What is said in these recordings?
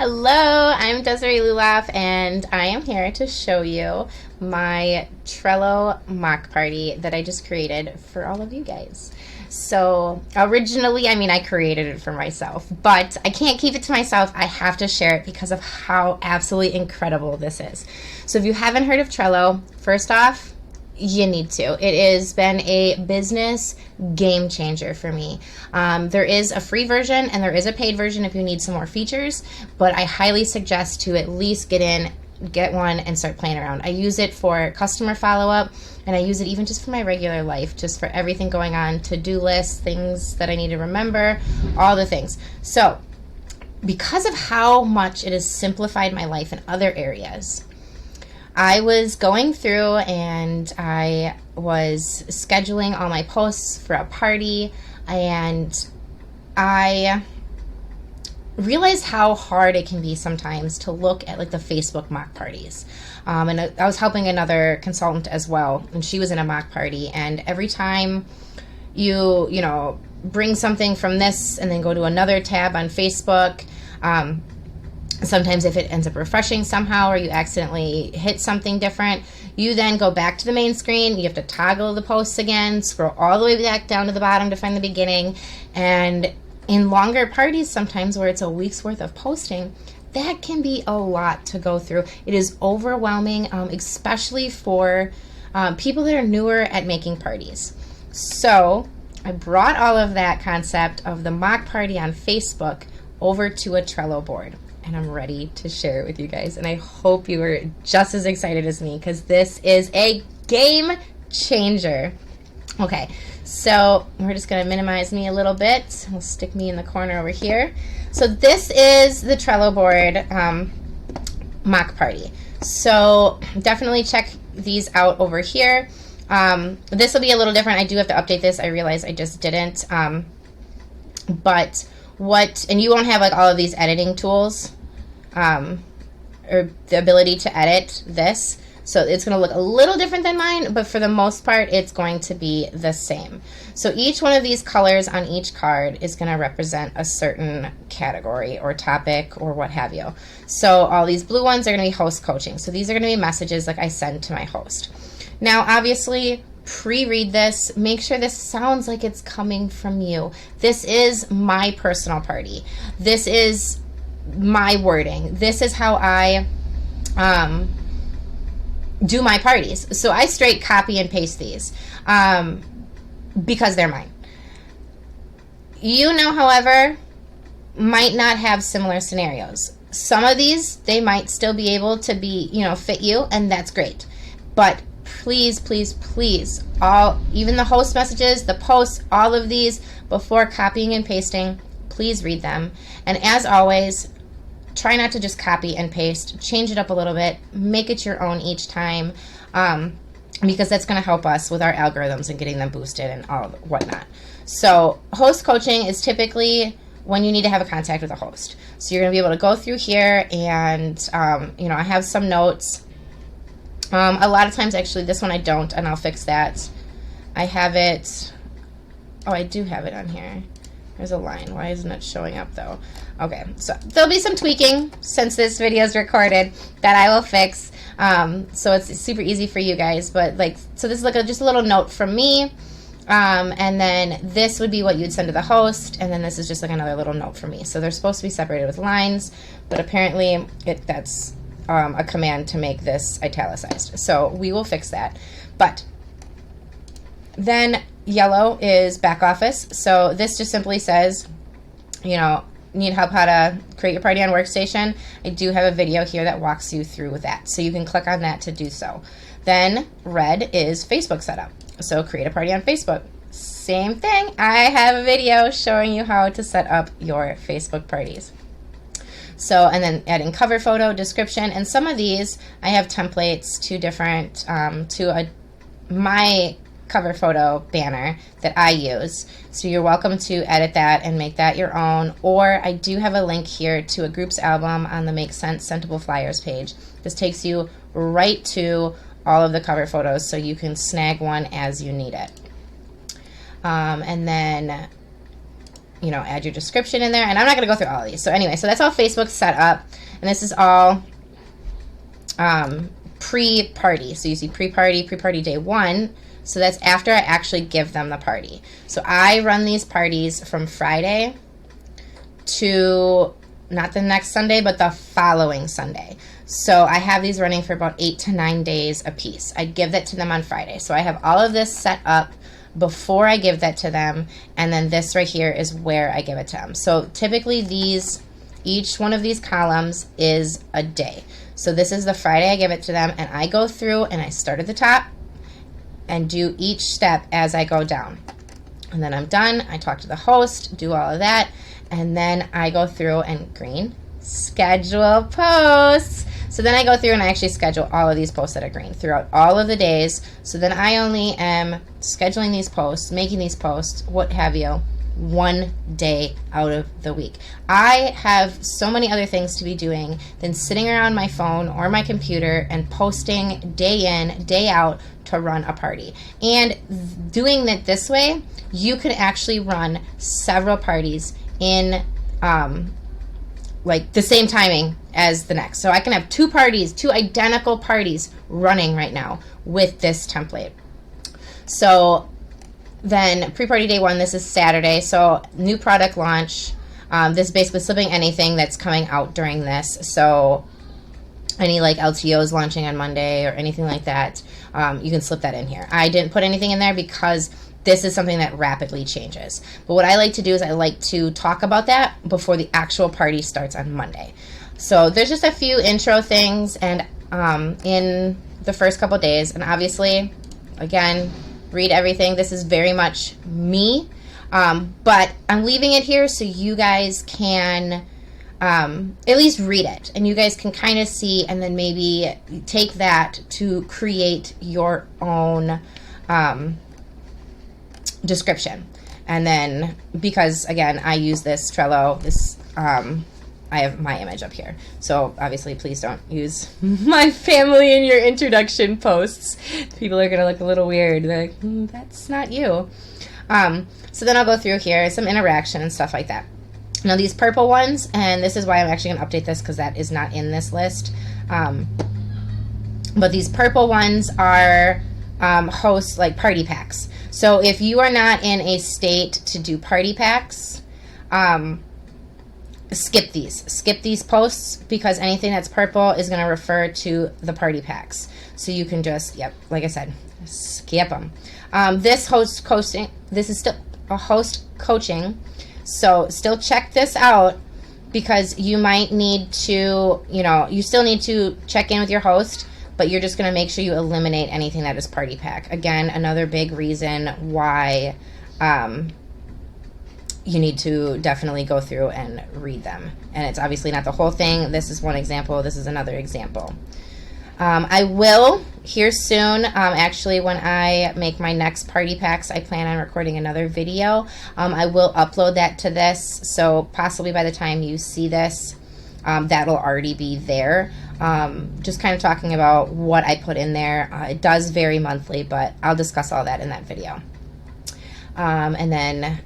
Hello, I'm Desiree Lulaf, and I am here to show you my Trello mock party that I just created for all of you guys. So originally, I created it for myself, but I can't keep it to myself. I have to share it because of how absolutely incredible this is. So if you haven't heard of Trello, first off, you need to. It has been a business game changer for me. There is a free version and there is a paid version if you need some more features, but I highly suggest to at least get one and start playing around. I use it for customer follow-up, and I use it even just for my regular life, just for everything going on, to-do lists, things that I need to remember, all the things. So because of how much it has simplified my life in other areas, I was going through and I was scheduling all my posts for a party, and I realized how hard it can be sometimes to look at like the Facebook mock parties. And I was helping another consultant as well, and she was in a mock party, and every time you bring something from this and then go to another tab on Facebook, sometimes if it ends up refreshing somehow or you accidentally hit something different, you then go back to the main screen. You have to toggle the posts again, scroll all the way back down to the bottom to find the beginning. And in longer parties sometimes where it's a week's worth of posting, that can be a lot to go through. It is overwhelming, especially for people that are newer at making parties. So I brought all of that concept of the mock party on Facebook over to a Trello board, and I'm ready to share it with you guys. And I hope you are just as excited as me, because this is a game changer. Okay, so we're just going to minimize me a little bit. We'll stick me in the corner over here. So this is the Trello board mock party. So definitely check these out over here. This will be a little different. I do have to update this. I realize I just didn't. And you won't have like all of these editing tools or the ability to edit this. So it's going to look a little different than mine, but for the most part, it's going to be the same. So each one of these colors on each card is going to represent a certain category or topic or what have you. So all these blue ones are going to be host coaching. So these are going to be messages like I send to my host. Now, obviously, pre-read this. Make sure this sounds like it's coming from you. This is my personal party. This is my wording. This is how I do my parties. So I straight copy and paste these because they're mine. You know, however, might not have similar scenarios. Some of these, they might still be able to be, fit you, and that's great. But please, please, please, even the host messages, the posts, all of these, before copying and pasting, please read them. And as always, try not to just copy and paste. Change it up a little bit. Make it your own each time, because that's going to help us with our algorithms and getting them boosted and all whatnot. So host coaching is typically when you need to have a contact with a host. So you're going to be able to go through here and, I have some notes. A lot of times, actually, this one I don't, and I'll fix that. I have it. Oh, I do have it on here. There's a line. Why isn't it showing up, though? Okay, so there'll be some tweaking since this video is recorded that I will fix. So it's super easy for you guys. But, so this is just a little note from me. And then this would be what you'd send to the host. And then this is just like another little note from me. So they're supposed to be separated with lines. But apparently, that's a command to make this italicized. So we will fix that. But then yellow is back office. So this just simply says, need help how to create your party on Workstation. I do have a video here that walks you through with that. So you can click on that to do so. Then red is Facebook setup. So create a party on Facebook. Same thing. I have a video showing you how to set up your Facebook parties. So, and then adding cover photo, description, and some of these I have templates to different, my cover photo banner that I use. So you're welcome to edit that and make that your own. Or I do have a link here to a groups album on the Make Sense Sentable Flyers page. This takes you right to all of the cover photos so you can snag one as you need it. And then you know, add your description in there. And I'm not going to go through all of these. So anyway, so that's all Facebook set up. And this is all pre-party. So you see pre-party day 1. So that's after I actually give them the party. So I run these parties from Friday to not the next Sunday, but the following Sunday. So I have these running for about 8 to 9 days a piece. I give that to them on Friday. So I have all of this set up before I give that to them, and then this right here is where I give it to them. So typically each one of these columns is a day. So this is the Friday I give it to them, and I go through and I start at the top and do each step as I go down. And then I'm done. I talk to the host, do all of that, and then I go through and green, schedule posts. So then I go through and I actually schedule all of these posts that are green throughout all of the days. So then I only am scheduling these posts, making these posts, what have you, 1 day out of the week. I have so many other things to be doing than sitting around my phone or my computer and posting day in, day out to run a party. And doing it this way, you can actually run several parties in like the same timing as the next. So I can have 2 identical parties running right now with this template. So then pre-party day 1, this is Saturday. So new product launch. This is basically slipping anything that's coming out during this. So any like LTOs launching on Monday or anything like that, you can slip that in here. I didn't put anything in there because this is something that rapidly changes. But what I like to do is I like to talk about that before the actual party starts on Monday. So there's just a few intro things and in the first couple days. And obviously, again, read everything. This is very much me. But I'm leaving it here so you guys can at least read it. And you guys can kind of see and then maybe take that to create your own description. And then because again I use this Trello, I have my image up here, so obviously please don't use my family in your introduction posts. People are gonna look a little weird. They're like, that's not you. So then I'll go through here some interaction and stuff like that. Now these purple ones, and this is why I'm actually gonna update this because that is not in this list, but these purple ones are host like party packs. So if you are not in a state to do party packs, skip these posts because anything that's purple is going to refer to the party packs. So you can just, yep, like I said, skip them. This host coaching, this is still a host coaching. So still check this out because you might need to, you know, you still need to check in with your host, but you're just going to make sure you eliminate anything that is party pack. Again, another big reason why you need to definitely go through and read them. And it's obviously not the whole thing. This is one example. This is another example. I will here soon, actually when I make my next party packs, I plan on recording another video. I will upload that to this, so possibly by the time you see this, that'll already be there. Just kind of talking about what I put in there. It does vary monthly, but I'll discuss all that in that video. And then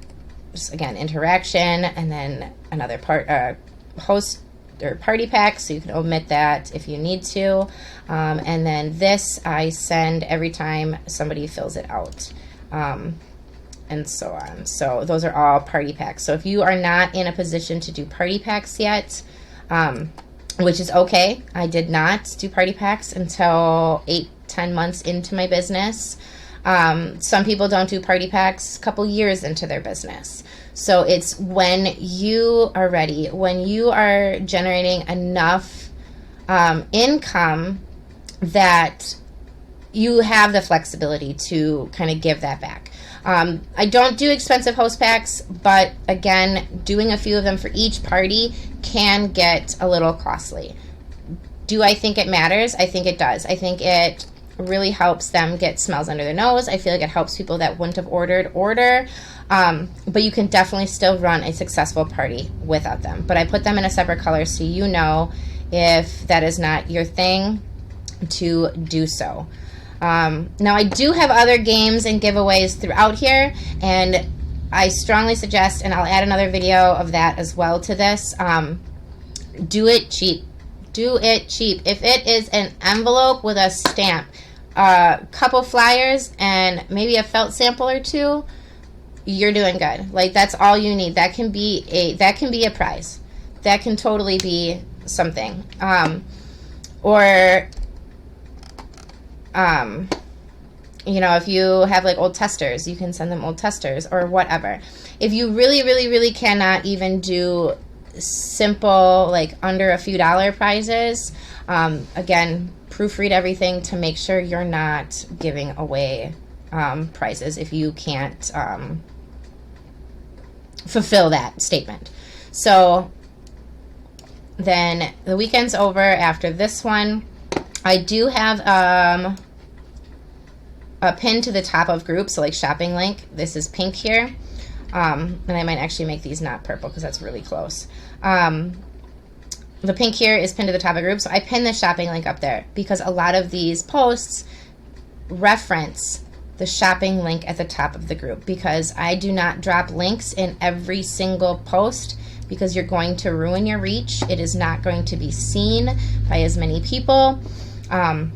just again, interaction, and then another part, host or party pack, so you can omit that if you need to. And then this I send every time somebody fills it out, and so on. So those are all party packs. So if you are not in a position to do party packs yet, which is okay. I did not do party packs until 8-10 months into my business. Some people don't do party packs a couple years into their business. So it's when you are ready, when you are generating enough income that you have the flexibility to kind of give that back. I don't do expensive host packs, but again, doing a few of them for each party can get a little costly. Do I think it matters? I think it does. I think it really helps them get smells under their nose. I feel like it helps people that wouldn't have order. But you can definitely still run a successful party without them. But I put them in a separate color so you know if that is not your thing to do so. Now I do have other games and giveaways throughout here, and I strongly suggest, and I'll add another video of that as well to this, do it cheap. Do it cheap. If it is an envelope with a stamp, a couple flyers, and maybe a felt sample or two, you're doing good. Like, that's all you need. That can be a prize. That can totally be something. You know, if you have like old testers, you can send them old testers or whatever. If you really cannot even do simple, like under a few dollar prizes, again, proofread everything to make sure you're not giving away prizes if you can't fulfill that statement. So then the weekend's over after this one. I do have a pin to the top of group, so like shopping link. This is pink here. And I might actually make these not purple because that's really close. The pink here is pinned to the top of group, so I pin the shopping link up there because a lot of these posts reference the shopping link at the top of the group, because I do not drop links in every single post because you're going to ruin your reach. It is not going to be seen by as many people. And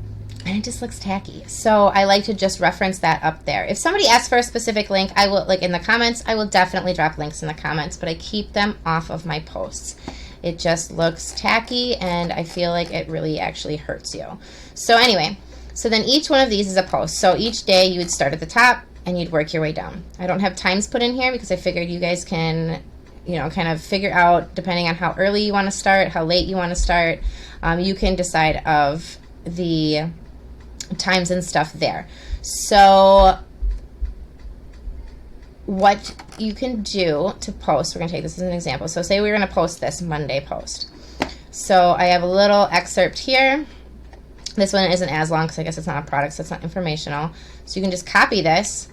it just looks tacky. So I like to just reference that up there. If somebody asks for a specific link, I will, like in the comments, I will definitely drop links in the comments, but I keep them off of my posts. It just looks tacky, and I feel like it really actually hurts you. So anyway, so then each one of these is a post. So each day you would start at the top and you'd work your way down. I don't have times put in here because I figured you guys can, you know, kind of figure out, depending on how early you want to start, how late you want to start, you can decide of the times and stuff there. So what you can do to post, we're going to take this as an example. So say we're going to post this Monday post. So I have a little excerpt here. This one isn't as long because I guess it's not a product, so it's not informational. So you can just copy this,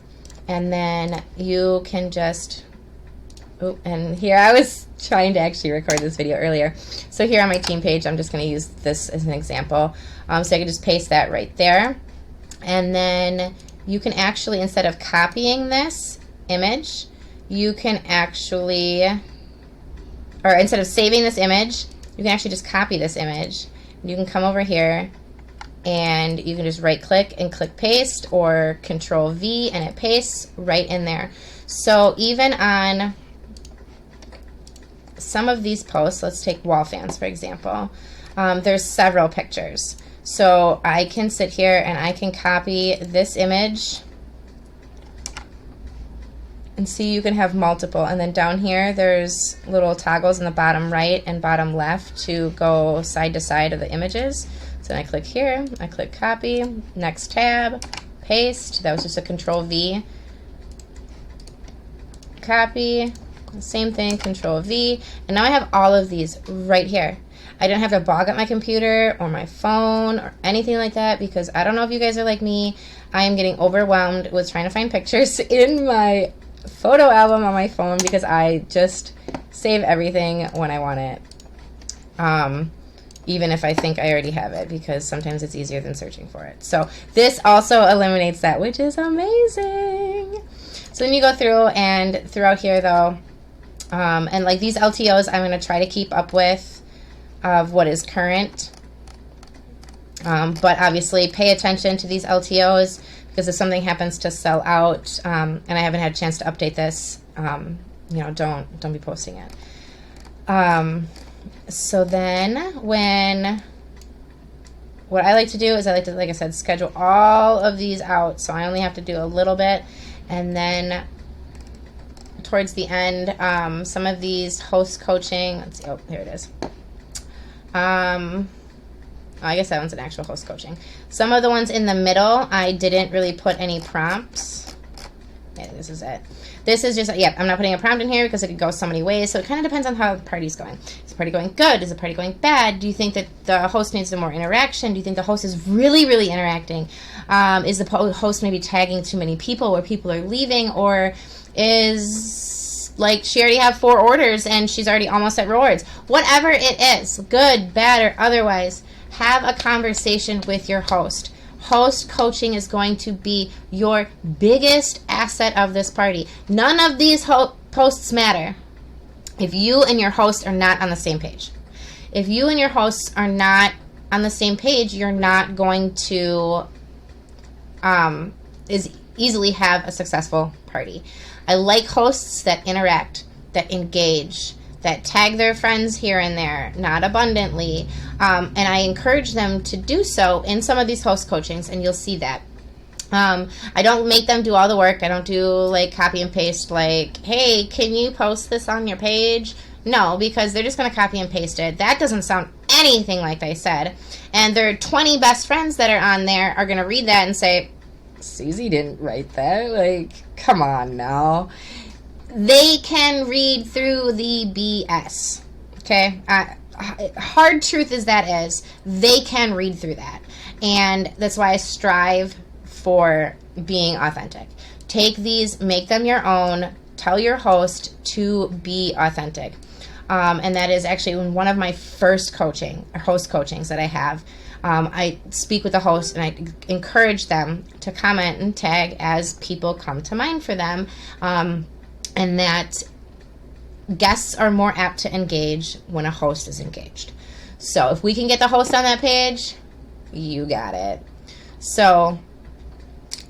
and then you can just, oh, and here I was trying to actually record this video earlier. So here on my team page, I'm just going to use this as an example. So I can just paste that right there. And then you can actually, instead of copying this image, you can actually, or instead of saving this image, you can actually just copy this image. You can come over here and you can just right click and click paste, or Control V and it pastes right in there. So even on some of these posts, let's take wall fans for example, there's several pictures. So I can sit here and I can copy this image, and see, you can have multiple, and then down here there's little toggles in the bottom right and bottom left to go side to side of the images. So then I click here, I click copy, next tab, paste. That was just a Control V, copy, same thing, Control V, and now I have all of these right here. I don't have to bog up my computer or my phone or anything like that, because I don't know if you guys are like me. I am getting overwhelmed with trying to find pictures in my photo album on my phone because I just save everything when I want it, even if I think I already have it, because sometimes it's easier than searching for it. So this also eliminates that, which is amazing. So then you go through, and throughout here though, and like these LTOs I'm going to try to keep up with of what is current, but obviously pay attention to these LTOs, because if something happens to sell out, and I haven't had a chance to update this, you know, don't be posting it. So then what I like to do is I like to, like I said, schedule all of these out, so I only have to do a little bit, and then towards the end, some of these host coaching, let's see, oh, here it is. I guess that one's an actual host coaching. Some of the ones in the middle, I didn't really put any prompts. Yeah, this is it. This is just, yeah, I'm not putting a prompt in here because it could go so many ways. So it kind of depends on how the party's going. Is the party going good? Is the party going bad? Do you think that the host needs some more interaction? Do you think the host is really interacting? Is the host maybe tagging too many people where people are leaving? Or is, like, she already have 4 orders and she's already almost at rewards? Whatever it is, good, bad, or otherwise, have a conversation with your host. Host coaching is going to be your biggest asset of this party. None of these posts matter if you and your host are not on the same page. If you and your hosts are not on the same page, you're not going to easily have a successful party. I like hosts that interact, that engage, that tag their friends here and there, not abundantly. And I encourage them to do so in some of these host coachings, and you'll see that. I don't make them do all the work. I don't do like copy and paste like, hey, can you post this on your page? No, because they're just going to copy and paste it. That doesn't sound anything like I said. And their 20 best friends that are on there are going to read that and say, Susie didn't write that. Like, come on now. They can read through the BS. Okay? Hard truth as that is, they can read through that. And that's why I strive for being authentic. Take these, make them your own, tell your host to be authentic. And that is actually one of my first host coachings that I have. I speak with the host and I encourage them to comment and tag as people come to mind for them. And that guests are more apt to engage when a host is engaged. So if we can get the host on that page, you got it. So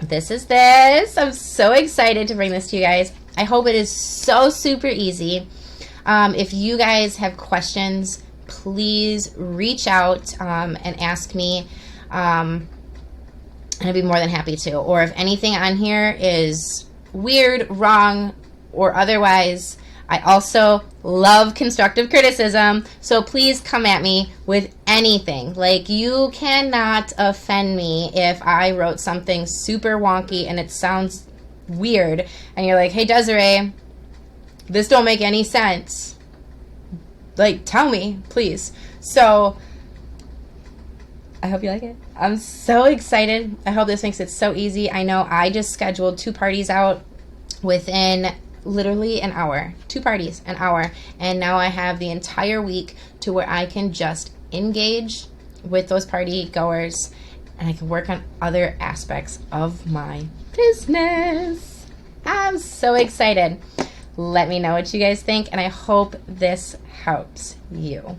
this is this. I'm so excited to bring this to you guys. I hope it is so super easy. If you guys have questions, please reach out and ask me. And I'd be more than happy to. Or if anything on here is weird, wrong, or otherwise, I also love constructive criticism. So please come at me with anything. Like, you cannot offend me if I wrote something super wonky and it sounds weird. And you're like, hey, Desiree, this don't make any sense. Like, tell me, please. So I hope you like it. I'm so excited. I hope this makes it so easy. I know I just scheduled 2 parties out within literally an hour. 2 parties, an hour. And now I have the entire week to where I can just engage with those party goers and I can work on other aspects of my business. I'm so excited. Let me know what you guys think, and I hope this helps you.